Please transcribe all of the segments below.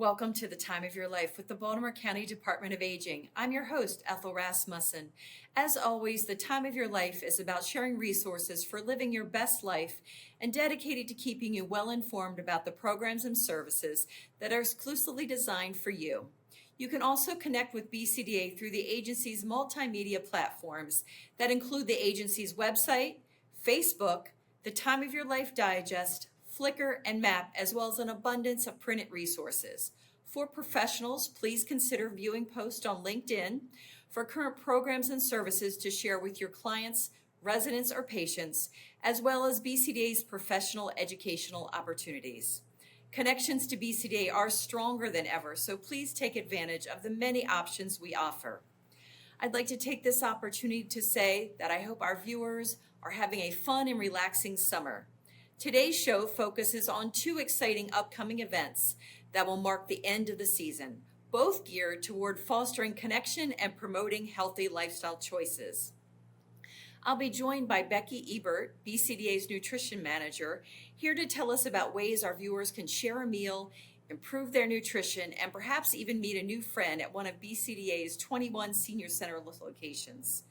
Welcome to the Time of Your Life with the Baltimore County Department of Aging. I'm your host, Ethel Rasmussen. As always, the Time of Your Life is about sharing resources for living your best life and dedicated to keeping you well informed about the programs and services that are exclusively designed for you. You can also connect with BCDA through the agency's multimedia platforms that include the agency's website, Facebook, the Time of Your Life Digest, Flickr, and Map, as well as an abundance of printed resources. For professionals, please consider viewing posts on LinkedIn for current programs and services to share with your clients, residents, or patients, as well as BCDA's professional educational opportunities. Connections to BCDA are stronger than ever, so please take advantage of the many options we offer. I'd like to take this opportunity to say that I hope our viewers are having a fun and relaxing summer. Today's show focuses on two exciting upcoming events that will mark the end of the season, both geared toward fostering connection and promoting healthy lifestyle choices. I'll be joined by Becky Ebert, BCDA's nutrition manager, here to tell us about ways our viewers can share a meal, improve their nutrition, and perhaps even meet a new friend at one of BCDA's 21 senior center locations.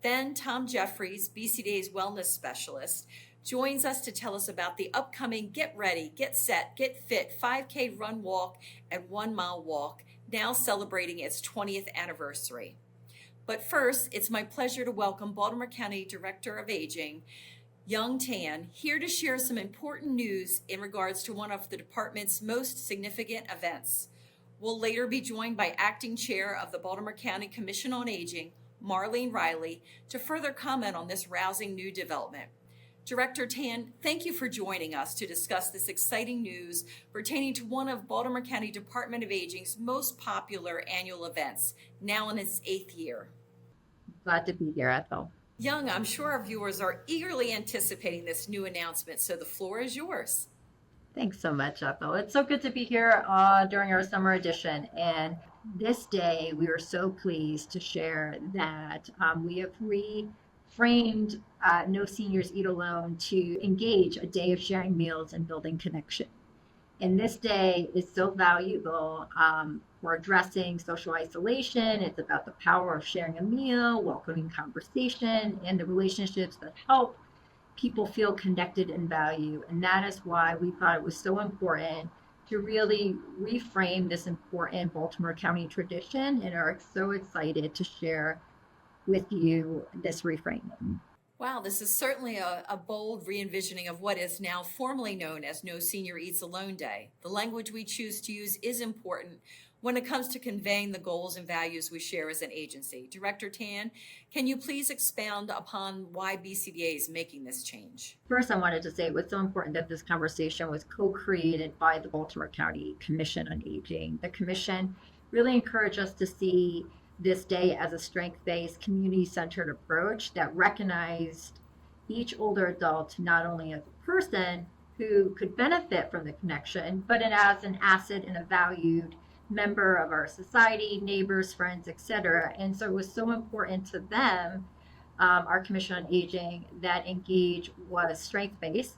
Then Tom Jeffries, BCDA's wellness specialist, joins us to tell us about the upcoming Get Ready, Get Set, Get Fit 5K Run Walk and 1 Mile Walk, now celebrating its 20th anniversary. But first, it's my pleasure to welcome Baltimore County Director of Aging, Heang K, here to share some important news in regards to one of the department's most significant events. We'll later be joined by Acting Chair of the Baltimore County Commission on Aging, Marlene Riley, to further comment on this rousing new development. Director Tan, thank you for joining us to discuss this exciting news pertaining to one of Baltimore County Department of Aging's most popular annual events, now in its 8th year. Glad to be here, Ethel. Young, I'm sure our viewers are eagerly anticipating this new announcement, so the floor is yours. Thanks so much, Ethel. It's so good to be here during our summer edition. And this day, we are so pleased to share that we have reframed No Seniors Eat Alone to engage a day of sharing meals and building connection. And this day is so valuable for addressing social isolation. It's about the power of sharing a meal, welcoming conversation, and the relationships that help people feel connected and valued. And that is why we thought it was so important to really reframe this important Baltimore County tradition and are so excited to share with you this reframing. Wow, this is certainly a bold re-envisioning of what is now formally known as No Senior Eats Alone Day. The language we choose to use is important when it comes to conveying the goals and values we share as an agency. Director Tan, can you please expound upon why BCDA is making this change? First, I wanted to say it was so important that this conversation was co-created by the Baltimore County Commission on Aging. The commission really encouraged us to see this day as a strength-based, community-centered approach that recognized each older adult not only as a person who could benefit from the connection, but as an asset and a valued member of our society, neighbors, friends, etc. And so it was so important to them, our Commission on Aging, that Engage was strength-based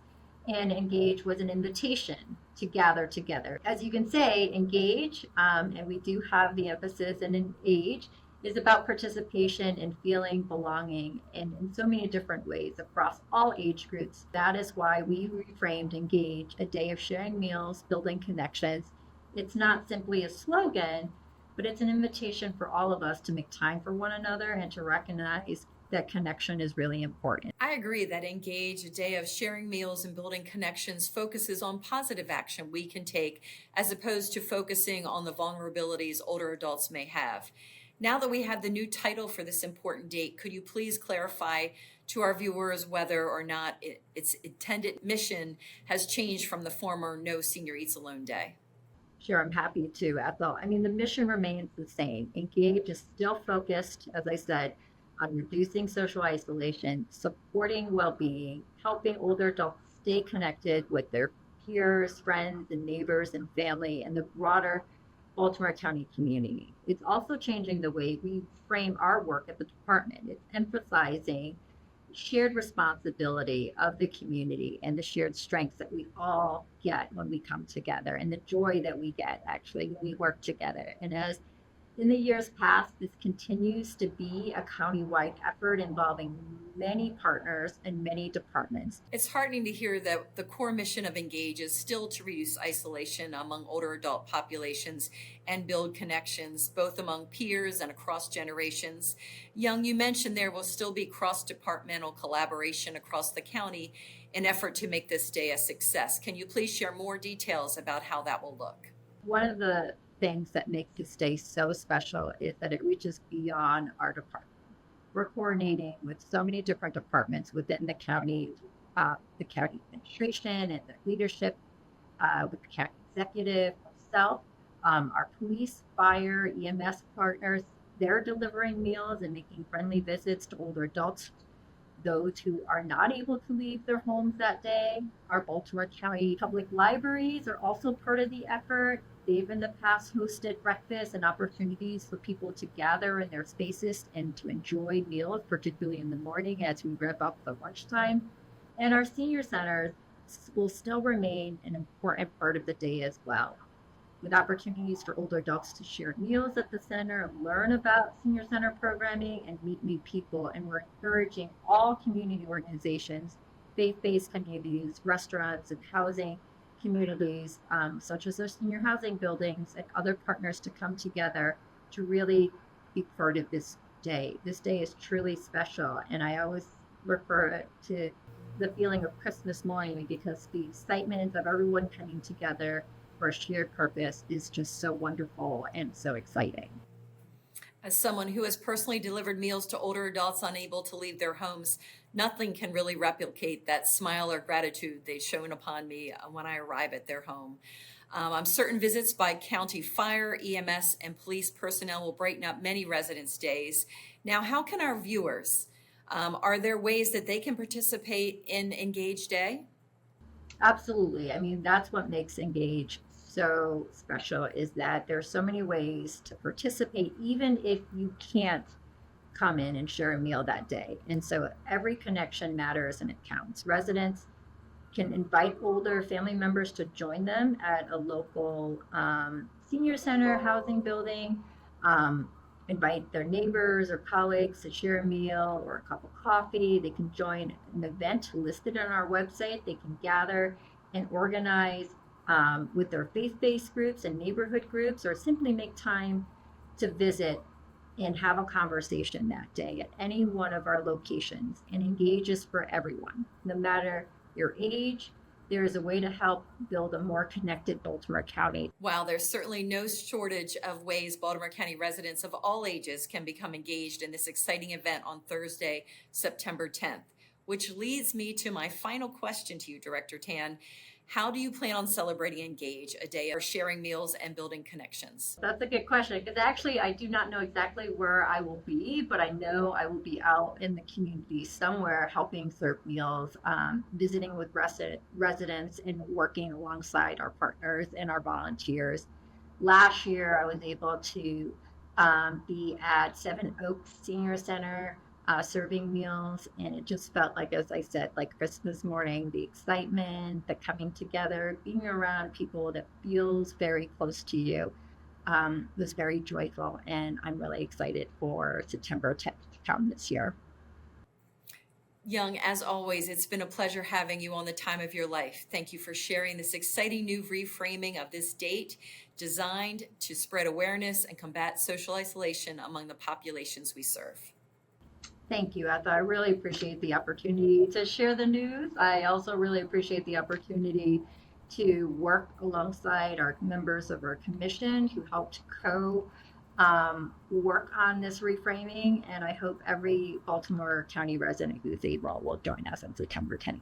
and Engage was an invitation to gather together. As you can say, Engage, and we do have the emphasis in Engage, is about participation and feeling belonging in so many different ways across all age groups. That is why we reframed Engage, a day of sharing meals, building connections. It's not simply a slogan, but it's an invitation for all of us to make time for one another and to recognize that connection is really important. I agree that Engage, a day of sharing meals and building connections, focuses on positive action we can take as opposed to focusing on the vulnerabilities older adults may have. Now that we have the new title for this important date, could you please clarify to our viewers whether or not its intended mission has changed from the former No Senior Eats Alone Day? Sure, I'm happy to, Ethel. The mission remains the same. Engage is still focused, as I said, on reducing social isolation, supporting well-being, helping older adults stay connected with their peers, friends, and neighbors and family, and the broader Baltimore County community. It's also changing the way we frame our work at the department. It's emphasizing shared responsibility of the community and the shared strengths that we all get when we come together and the joy that we get actually when we work together. And as in the years past, this continues to be a countywide effort involving many partners and many departments. It's heartening to hear that the core mission of Engage is still to reduce isolation among older adult populations and build connections, both among peers and across generations. Young, you mentioned there will still be cross-departmental collaboration across the county in effort to make this day a success. Can you please share more details about how that will look? One of the things that make this day so special is that it reaches beyond our department. We're coordinating with so many different departments within the county administration and the leadership, with the county executive itself, our police, fire, EMS partners. They're delivering meals and making friendly visits to older adults. Those who are not able to leave their homes that day, our Baltimore County public libraries are also part of the effort. They've in the past hosted breakfasts and opportunities for people to gather in their spaces and to enjoy meals, particularly in the morning as we rev up the lunchtime. And our senior centers will still remain an important part of the day as well, with opportunities for older adults to share meals at the center, learn about senior center programming, and meet new people. And we're encouraging all community organizations, faith-based communities, restaurants, and housing communities, such as our senior housing buildings and other partners to come together to really be part of this day. This day is truly special, and I always refer to the feeling of Christmas morning because the excitement of everyone coming together for a shared purpose is just so wonderful and so exciting. As someone who has personally delivered meals to older adults unable to leave their homes, nothing can really replicate that smile or gratitude they've shown upon me when I arrive at their home. I'm certain visits by county fire, EMS, and police personnel will brighten up many residents' days. Now, how can our viewers, are there ways that they can participate in Engage Day? Absolutely. I mean, that's what makes Engage so special is that there's so many ways to participate, even if you can't come in and share a meal that day. And so every connection matters and it counts. Residents can invite older family members to join them at a local senior center, housing building, invite their neighbors or colleagues to share a meal or a cup of coffee. They can join an event listed on our website. They can gather and organize with their faith-based groups and neighborhood groups, or simply make time to visit and have a conversation that day at any one of our locations. And Engage is for everyone, no matter your age. There is a way to help build a more connected Baltimore County. Wow, there's certainly no shortage of ways Baltimore County residents of all ages can become engaged in this exciting event on Thursday, September 10th, which leads me to my final question to you, Director Tan. How do you plan on celebrating Engage, a day of sharing meals and building connections? That's a good question because actually I do not know exactly where I will be, but I know I will be out in the community somewhere helping serve meals, visiting with residents and working alongside our partners and our volunteers. Last year I was able to be at Seven Oaks Senior Center serving meals, and it just felt like, as I said, like Christmas morning. The excitement, the coming together, being around people that feels very close to you was very joyful, and I'm really excited for September 10th to come this year. Young, as always, it's been a pleasure having you on the time of your life. Thank you for sharing this exciting new reframing of this date designed to spread awareness and combat social isolation among the populations we serve. Thank you, Ethel. I really appreciate the opportunity to share the news. I also really appreciate the opportunity to work alongside our members of our commission who helped work on this reframing. And I hope every Baltimore County resident who's able will join us on September 10th.